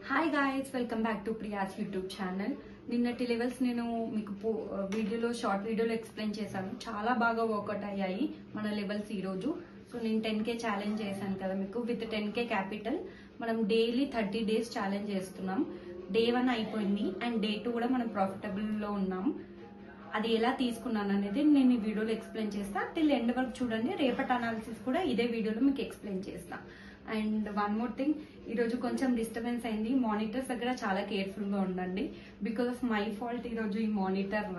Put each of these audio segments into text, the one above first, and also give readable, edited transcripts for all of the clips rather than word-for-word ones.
Hi guys, welcome back to Priya's YouTube channel. నిన్నటి levels నేను మీకు షార్ట్ వీడియోలో ఎక్స్ప్లెయిన్ చేశాను. చాలా బాగా వర్కౌట్ అయ్యాయి మన లెవెల్స్ ఈరోజు. సో నేను 10K ఛాలెంజ్ చేశాను కదా మీకు. విత్ 10K క్యాపిటల్ మనం డైలీ 30 days ఛాలెంజ్ చేస్తున్నాం. డే 1 అయిపోయింది అండ్ డే 2 కూడా మనం ప్రాఫిటబుల్లో ఉన్నాం. అది ఎలా తీసుకున్నాను అనేది నేను ఈ వీడియోలో ఎక్స్ప్లెయిన్ చేస్తా. టిల్ ఎండ్ వరకు చూడండి. రేపటి అనాలిసిస్ కూడా ఇదే వీడియోలో మీకు ఎక్స్ప్లెయిన్ చేస్తా. అండ్ వన్ మోర్ థింగ్, ఈరోజు కొంచెం డిస్టర్బెన్స్ అయింది. మానిటర్స్ దగ్గర చాలా కేర్ఫుల్గా ఉండండి. బికాస్ ఆఫ్ మై ఫాల్ట్ ఈరోజు ఈ మానిటర్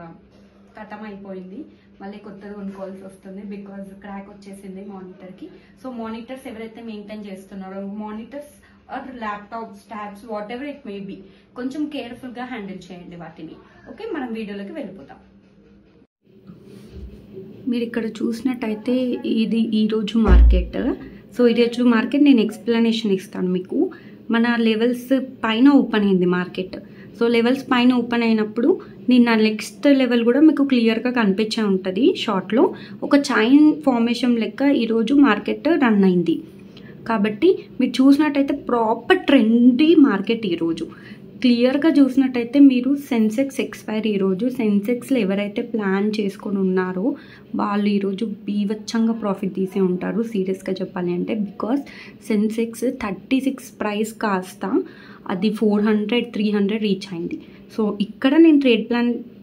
ఖతం అయిపోయింది. మళ్ళీ కొత్తది కొనుక్కోవాల్సి వస్తుంది బికాజ్ క్రాక్ వచ్చేసింది మానిటర్కి. సో మానిటర్స్ ఎవరైతే మెయింటైన్ చేస్తున్నారో, monitors are laptops, tabs, whatever it may be, కొంచెం కేర్ఫుల్గా హ్యాండిల్ చేయండి వాటిని. ఓకే, మనం వీడియోలోకి వెళ్ళిపోతాం. మీరు ఇక్కడ చూసినట్టయితే ఇది ఈరోజు మార్కెట్. సో ఈరోజు మార్కెట్ నేను ఎక్స్ప్లెనేషన్ ఇస్తాను మీకు. మన లెవెల్స్ పైన ఓపెన్ అయింది మార్కెట్. సో లెవెల్స్ పైన ఓపెన్ అయినప్పుడు నిన్న నెక్స్ట్ లెవెల్ కూడా మీకు క్లియర్గా కనిపించే ఉంటుంది. షార్ట్లో ఒక చైన్ ఫార్మేషన్ లెక్క ఈరోజు మార్కెట్ రన్ అయింది. కాబట్టి మీరు చూసినట్టయితే ప్రాపర్ ట్రెండీ మార్కెట్ ఈరోజు. క్లియర్గా చూసినట్టయితే మీరు సెన్సెక్స్ ఎక్స్పైరీ ఈరోజు. సెన్సెక్స్లో ఎవరైతే ప్లాన్ చేసుకొని ఉన్నారో వాళ్ళు ఈరోజు బీవచ్చంగా ప్రాఫిట్ తీసే ఉంటారు, సీరియస్గా చెప్పాలి అంటే. బికాస్ సెన్సెక్స్ 36 ప్రైస్ కాస్త అది 400, 300 రీచ్ అయింది. సో ఇక్కడ నేను ట్రేడ్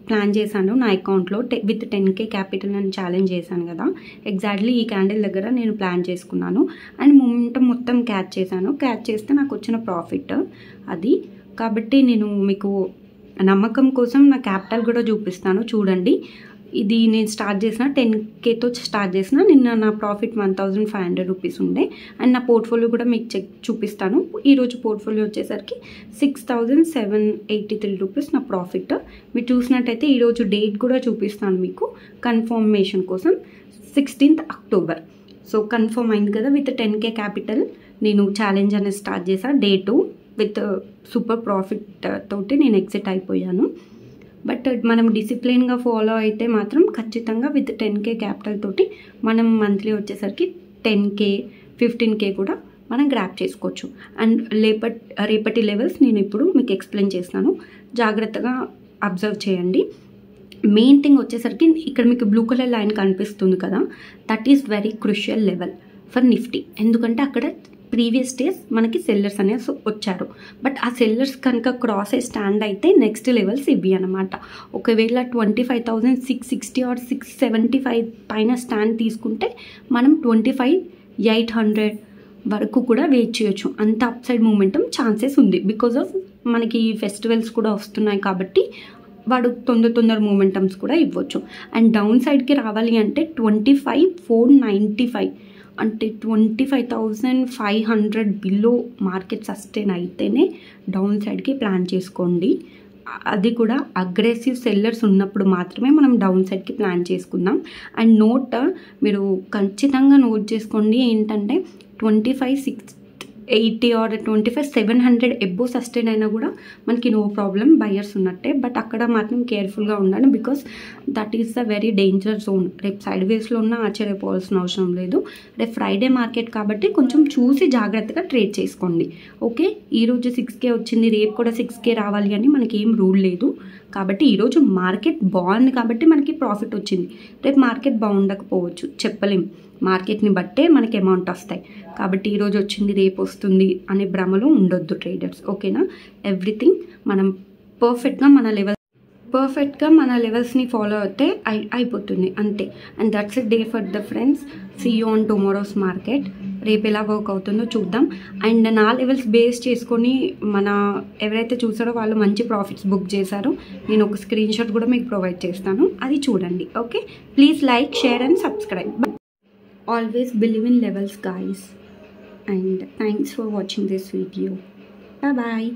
ప్లాన్ చేశాను నా అకౌంట్లో విత్ 10K క్యాపిటల్ అని ఛాలెంజ్ చేశాను కదా. ఎగ్జాక్ట్లీ ఈ క్యాండిల్ దగ్గర నేను ప్లాన్ చేసుకున్నాను అండ్ మొత్తం క్యాచ్ చేశాను. క్యాచ్ చేస్తే నాకు వచ్చిన ప్రాఫిట్ అది. కాబట్టి నేను మీకు నమ్మకం కోసం నా క్యాపిటల్ కూడా చూపిస్తాను, చూడండి. ఇది నేను స్టార్ట్ చేసిన 10Kతో స్టార్ట్ చేసిన. నిన్న నా ప్రాఫిట్ 1500 రూపీస్ ఉండే. అండ్ నా పోర్ట్ఫోలియో కూడా మీకు చూపిస్తాను. ఈరోజు పోర్ట్ఫోలియో వచ్చేసరికి 6783 రూపీస్ నా ప్రాఫిట్. మీరు చూసినట్టయితే ఈరోజు డేట్ కూడా చూపిస్తాను మీకు కన్ఫర్మేషన్ కోసం. 16th October. సో కన్ఫర్మ్ అయింది కదా. విత్ 10K క్యాపిటల్ నేను ఛాలెంజ్ అనేది స్టార్ట్ చేశాను. డే 2 విత్ సూపర్ ప్రాఫిట్ తోటి నేను ఎగ్జిట్ అయిపోయాను. బట్ మనం డిసిప్లిన్గా ఫాలో అయితే మాత్రం ఖచ్చితంగా విత్ 10K క్యాపిటల్ తోటి మనం మంత్లీ వచ్చేసరికి 10K, 15K కూడా మనం గ్రాప్ చేసుకోవచ్చు. అండ్ రేపటి లెవెల్స్ నేను ఇప్పుడు మీకు ఎక్స్ప్లెయిన్ చేస్తాను, జాగ్రత్తగా అబ్జర్వ్ చేయండి. మెయిన్ థింగ్ వచ్చేసరికి ఇక్కడ మీకు బ్లూ కలర్ లైన్ కనిపిస్తుంది కదా, that is very crucial level for Nifty. ఎందుకంటే అక్కడ ప్రీవియస్ డేస్ మనకి సెల్లర్స్ అనేసి వచ్చారు. బట్ ఆ సెల్లర్స్ కనుక క్రాస్ అయ్యి స్టాండ్ అయితే నెక్స్ట్ లెవెల్స్ ఇవి అనమాట. ఒకవేళ 25,660 ఆర్ 675 పైన స్టాండ్ తీసుకుంటే మనం 25,800 వరకు కూడా వెయిట్ చేయొచ్చు. అంత అప్ సైడ్ మూమెంటం ఛాన్సెస్ ఉంది. బికాజ్ ఆఫ్ మనకి ఫెస్టివల్స్ కూడా వస్తున్నాయి కాబట్టి వాడు తొందర మూమెంటమ్స్ కూడా ఇవ్వచ్చు. అండ్ డౌన్ సైడ్కి రావాలి అంటే 25,495 అంటే 25,500 బిలో మార్కెట్ సస్టైన్ అయితేనే డౌన్ సైడ్కి ప్లాన్ చేసుకోండి. అది కూడా అగ్రెసివ్ సెల్లర్స్ ఉన్నప్పుడు మాత్రమే మనం డౌన్ సైడ్కి ప్లాన్ చేసుకుందాం. అండ్ మీరు ఖచ్చితంగా నోట్ చేసుకోండి ఏంటంటే 25,680 ఆర్ 25,700 ఎబ్బో సస్టైన్ అయినా కూడా మనకి నో ప్రాబ్లం, బయర్స్ ఉన్నట్టే. బట్ అక్కడ మాత్రం కేర్ఫుల్గా ఉండాలి because that is the very danger zone. రేపు సైడ్ వేస్లో ఉన్న ఆశ్చర్యపోవాల్సిన అవసరం లేదు. రేపు ఫ్రైడే మార్కెట్ కాబట్టి కొంచెం చూసి జాగ్రత్తగా ట్రేడ్ చేసుకోండి. ఓకే, ఈరోజు 6K వచ్చింది, రేపు కూడా 6K రావాలి అని మనకి ఏం రూల్ లేదు. కాబట్టి ఈరోజు మార్కెట్ బాగుంది కాబట్టి మనకి ప్రాఫిట్ వచ్చింది. రేపు మార్కెట్ బాగుండకపోవచ్చు, చెప్పలేం. మార్కెట్ని బట్టే మనకి అమౌంట్ వస్తాయి. కాబట్టి ఈరోజు వచ్చింది రేపు వస్తుంది అనే భ్రమలో ఉండొద్దు ట్రేడర్స్. ఓకేనా, ఎవ్రీథింగ్ మనం పర్ఫెక్ట్గా మన లెవెల్స్ని ఫాలో అయితే అయిపోతుంది అంతే. And that's it day for the friends. See you on tomorrow's market. రేపు ఎలా వర్క్ అవుతుందో చూద్దాం. అండ్ నా లెవెల్స్ బేస్ చేసుకొని ఎవరైతే చూసారో వాళ్ళు మంచి ప్రాఫిట్స్ బుక్ చేశారో నేను ఒక స్క్రీన్ షాట్ కూడా మీకు ప్రొవైడ్ చేస్తాను, అది చూడండి. Okay, please like, share and subscribe. Always believe in levels guys, and thanks for watching this video. Bye bye.